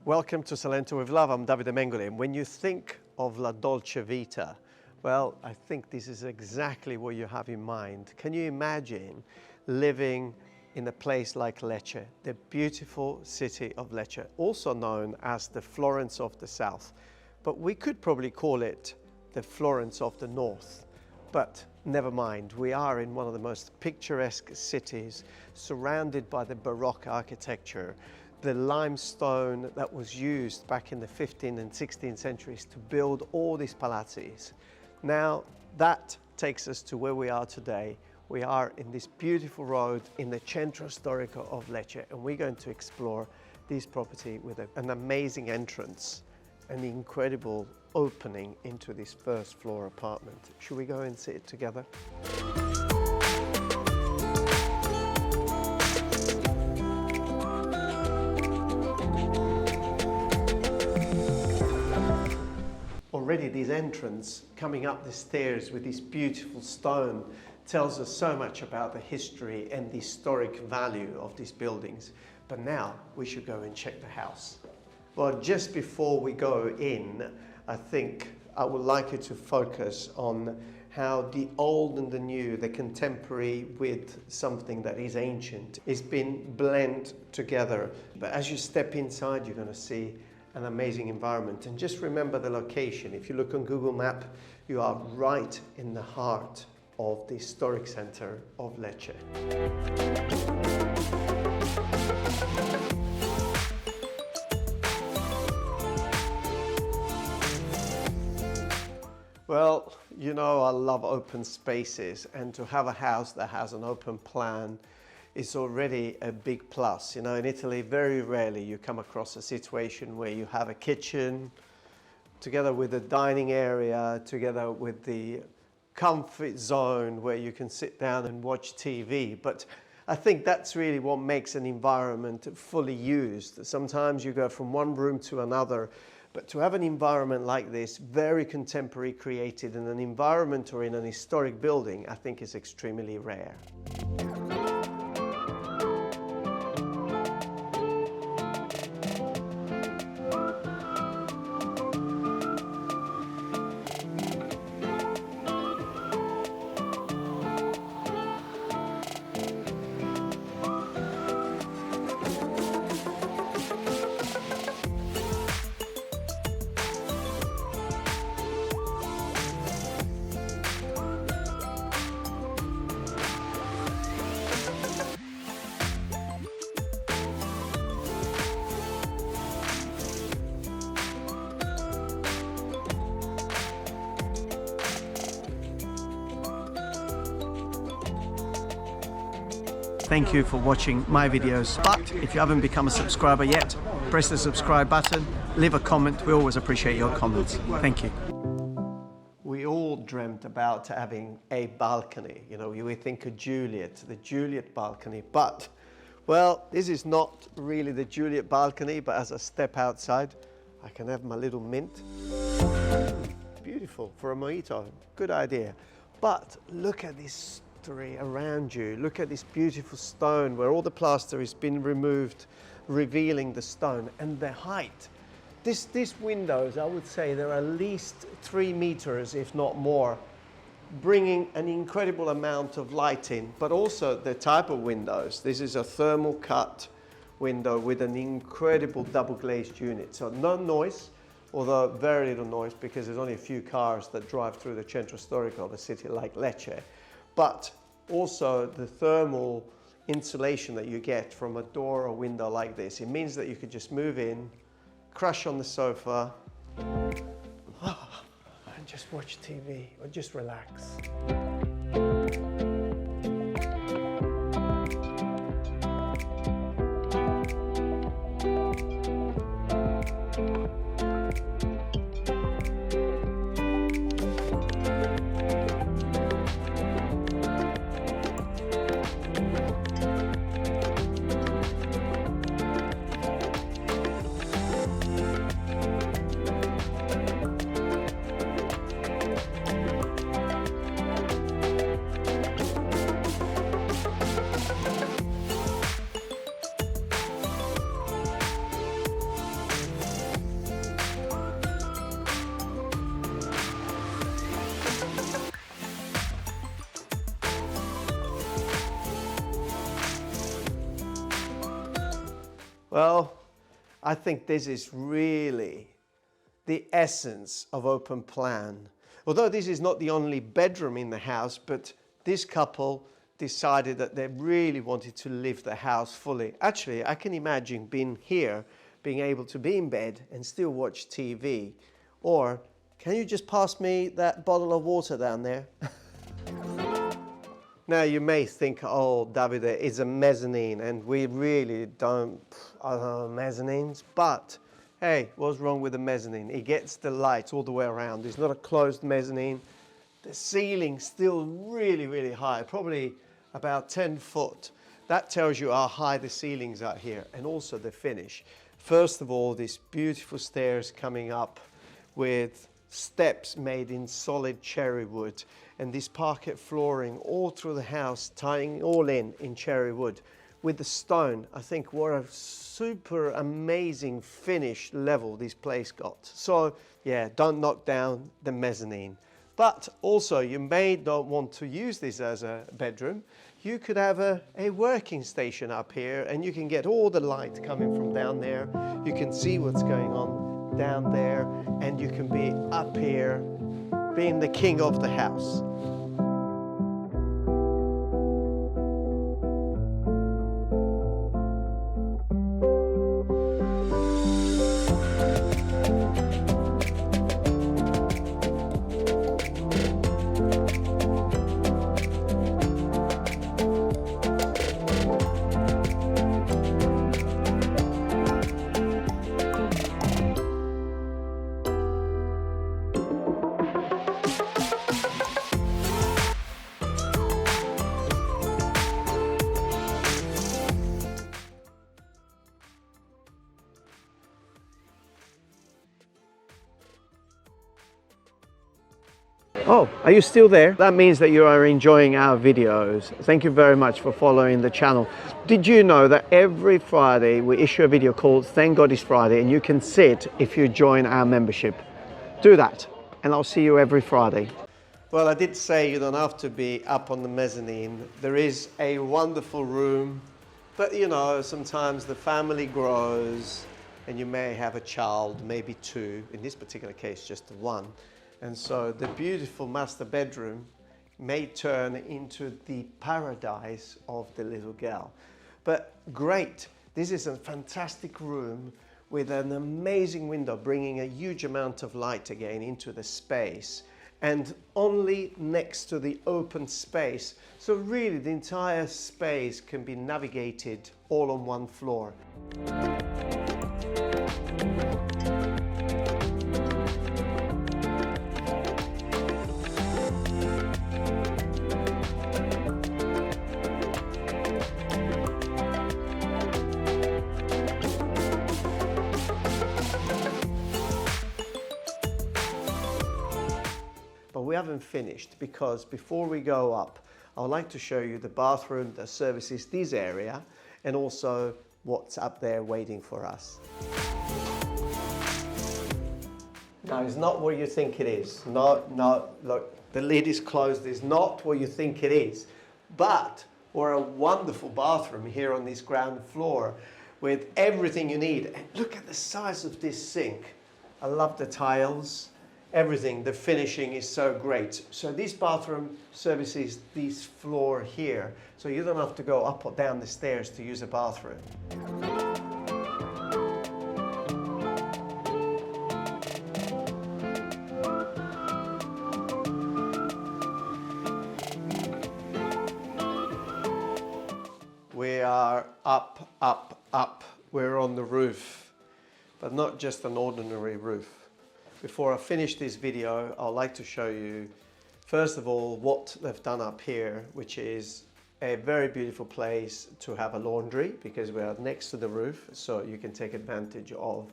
Welcome to Salento with Love. I'm Davide Mengoli. And when you think of La Dolce Vita, well, I think this is exactly what you have in mind. Can you imagine living in a place like Lecce, the beautiful city of Lecce, also known as the Florence of the South? But we could probably call it the Florence of the North. But never mind, we are in one of the most picturesque cities, surrounded by the Baroque architecture, the limestone that was used back in the 15th and 16th centuries to build all these palazzes. Now that takes us to where we are today. We are in this beautiful road in the Centro Storico of Lecce, and we're going to explore this property with an amazing entrance, an incredible opening into this first floor apartment. Should we go and see it together? Already this entrance coming up the stairs with this beautiful stone tells us so much about the history and the historic value of these buildings. But now we should go and check the house. Well, just before we go in, I think I would like you to focus on how the old and the new, the contemporary with something that is ancient, is being blended together. But as you step inside, you're going to see an amazing environment. And just remember the location. If you look on Google Map, you are right in the heart of the historic center of Lecce. Well, you know I love open spaces, and to have a house that has an open plan is already a big plus. You know, in Italy, very rarely you come across a situation where you have a kitchen together with a dining area, together with the comfort zone where you can sit down and watch TV. But I think that's really what makes an environment fully used. Sometimes you go from one room to another, but to have an environment like this, very contemporary, created in an environment or in an historic building, I think is extremely rare. Thank you for watching my videos. But if you haven't become a subscriber yet, press the subscribe button, leave a comment. We always appreciate your comments. Thank you. We all dreamt about having a balcony. You know, we think of Juliet, the Juliet balcony. But, well, this is not really the Juliet balcony, but as I step outside, I can have my little mint. Beautiful for a mojito. Good idea. But look at this around you. Look at this beautiful stone where all the plaster has been removed, revealing the stone and the height. These windows, I would say they're at least 3 meters, if not more, bringing an incredible amount of light in, but also the type of windows. This is a thermal cut window with an incredible double glazed unit. So no noise, although very little noise because there's only a few cars that drive through the Centro Storico of a city like Lecce. But also the thermal insulation that you get from a door or window like this. It means that you could just move in, crash on the sofa, and just watch TV or just relax. Well, I think this is really the essence of open plan. Although this is not the only bedroom in the house, but this couple decided that they really wanted to live the house fully. Actually, I can imagine being here, being able to be in bed and still watch TV. Or, can you just pass me that bottle of water down there? Now you may think, oh, Davide, it's a mezzanine and we really don't mezzanines, but hey, what's wrong with the mezzanine? It gets the light all the way around. It's not a closed mezzanine. The ceiling's still really, really high, probably about 10 foot. That tells you how high the ceilings are here, and also the finish. First of all, these beautiful stairs coming up with steps made in solid cherry wood, and this parquet flooring all through the house, tying all in cherry wood. With the stone, I think what a super amazing finish level this place got. So yeah, don't knock down the mezzanine. But also, you may not want to use this as a bedroom. You could have a working station up here, and you can get all the light coming from down there. You can see what's going on down there, and you can be up here being the king of the house. Oh, are you still there? That means that you are enjoying our videos. Thank you very much for following the channel. Did you know that every Friday we issue a video called Thank God It's Friday, and you can sit if you join our membership. Do that, and I'll see you every Friday. Well, I did say you don't have to be up on the mezzanine. There is a wonderful room, but you know, sometimes the family grows and you may have a child, maybe two, in this particular case just the one. And so the beautiful master bedroom may turn into the paradise of the little girl. But great, this is a fantastic room with an amazing window bringing a huge amount of light again into the space, and only next to the open space. So really the entire space can be navigated all on one floor. But we haven't finished, because before we go up, I would like to show you the bathroom that services this area and also what's up there waiting for us. Now, it's not what you think it is. No, look, the lid is closed. It's not what you think it is. But we're a wonderful bathroom here on this ground floor with everything you need. And look at the size of this sink. I love the tiles. Everything, the finishing is so great. So this bathroom services this floor here. So you don't have to go up or down the stairs to use a bathroom. We are up, up, up. We're on the roof, but not just an ordinary roof. Before I finish this video, I'd like to show you, first of all, what they've done up here, which is a very beautiful place to have a laundry, because we are next to the roof, so you can take advantage of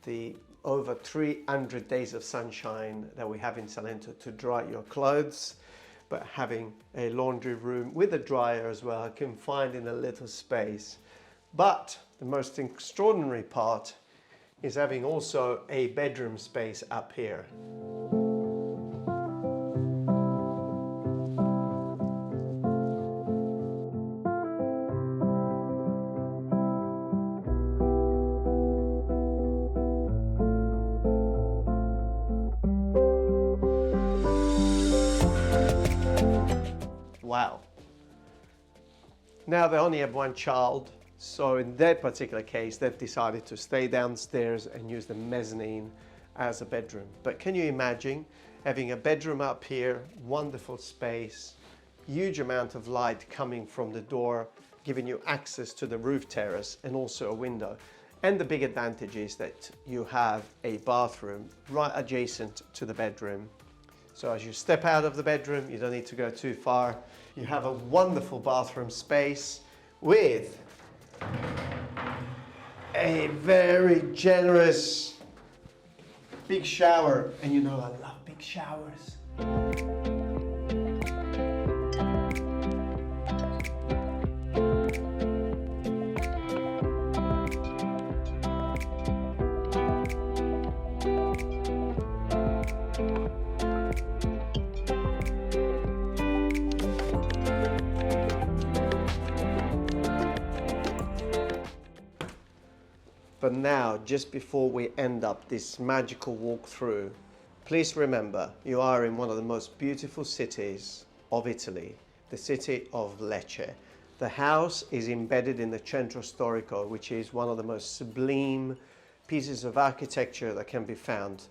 the over 300 days of sunshine that we have in Salento to dry your clothes. But having a laundry room with a dryer as well, confined in a little space. But the most extraordinary part is having also a bedroom space up here. Wow. Now they only have one child, so in that particular case, they've decided to stay downstairs and use the mezzanine as a bedroom. But can you imagine having a bedroom up here, wonderful space, huge amount of light coming from the door, giving you access to the roof terrace and also a window. And the big advantage is that you have a bathroom right adjacent to the bedroom. So as you step out of the bedroom, you don't need to go too far. You have a wonderful bathroom space with a very generous big shower. And you know I love big showers. But now, just before we end up this magical walkthrough, please remember you are in one of the most beautiful cities of Italy, the city of Lecce. The house is embedded in the Centro Storico, which is one of the most sublime pieces of architecture that can be found.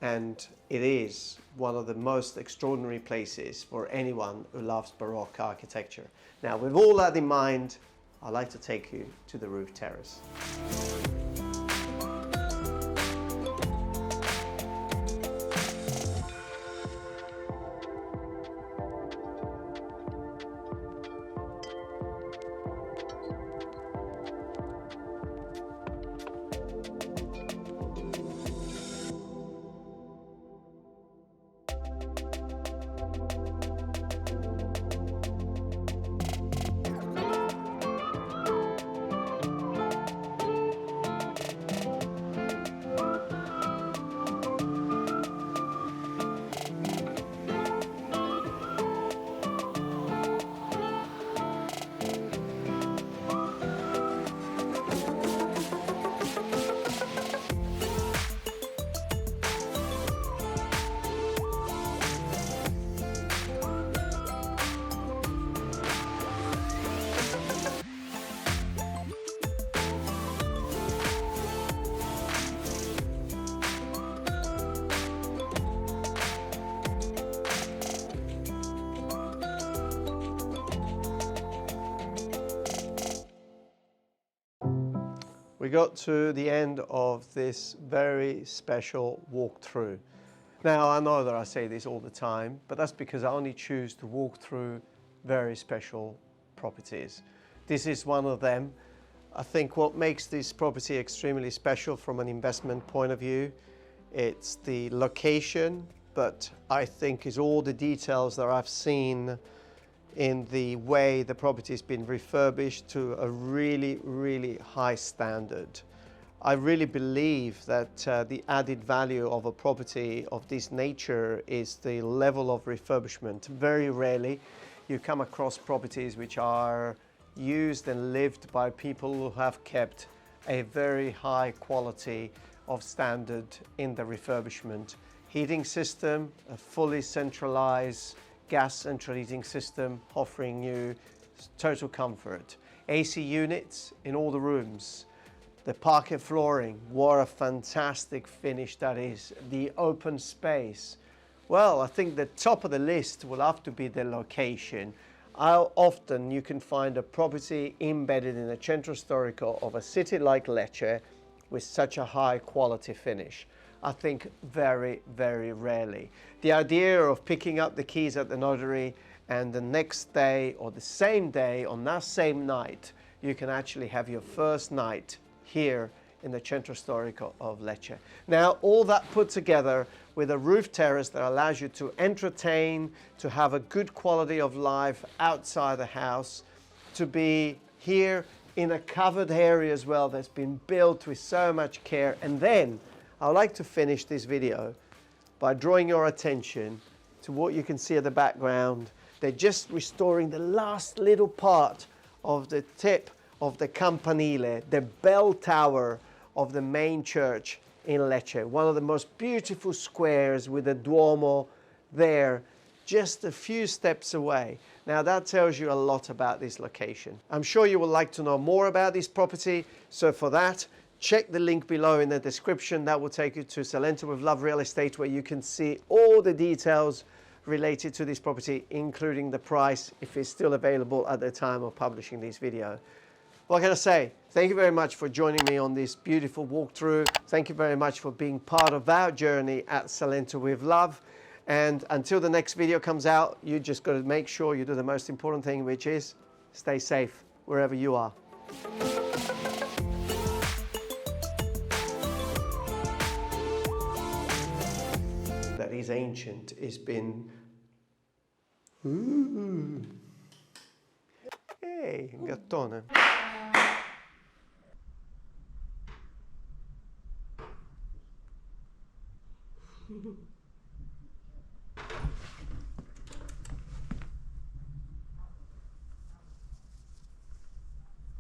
And it is one of the most extraordinary places for anyone who loves Baroque architecture. Now, with all that in mind, I'd like to take you to the roof terrace. We got to the end of this very special walkthrough. Now, I know that I say this all the time, but that's because I only choose to walk through very special properties. This is one of them. I think what makes this property extremely special from an investment point of view, it's the location, but I think is all the details that I've seen in the way the property has been refurbished to a really, really high standard. I really believe that the added value of a property of this nature is the level of refurbishment. Very rarely you come across properties which are used and lived by people who have kept a very high quality of standard in the refurbishment. Heating system, a fully centralized gas central heating system offering you total comfort. AC units in all the rooms. The parquet flooring, what a fantastic finish that is. The open space. Well, I think the top of the list will have to be the location. How often you can find a property embedded in a centro storico of a city like Lecce with such a high quality finish? I think very, very rarely. The idea of picking up the keys at the notary and the next day or the same day on that same night, you can actually have your first night here in the Centro Storico of Lecce. Now, all that put together with a roof terrace that allows you to entertain, to have a good quality of life outside the house, to be here in a covered area as well that's been built with so much care. And then I'd like to finish this video by drawing your attention to what you can see at the background. They're just restoring the last little part of the tip of the campanile, the bell tower of the main church in Lecce. One of the most beautiful squares with the Duomo there, just a few steps away. Now that tells you a lot about this location. I'm sure you would like to know more about this property, so for that, check the link below in the description. That will take you to Salento with Love Real Estate, where you can see all the details related to this property, including the price, if it's still available at the time of publishing this video. What can I say? Thank you very much for joining me on this beautiful walkthrough. Thank you very much for being part of our journey at Salento with Love. And until the next video comes out, you just got to make sure you do the most important thing, which is stay safe wherever you are. That is ancient. It's been... Hey, gattone.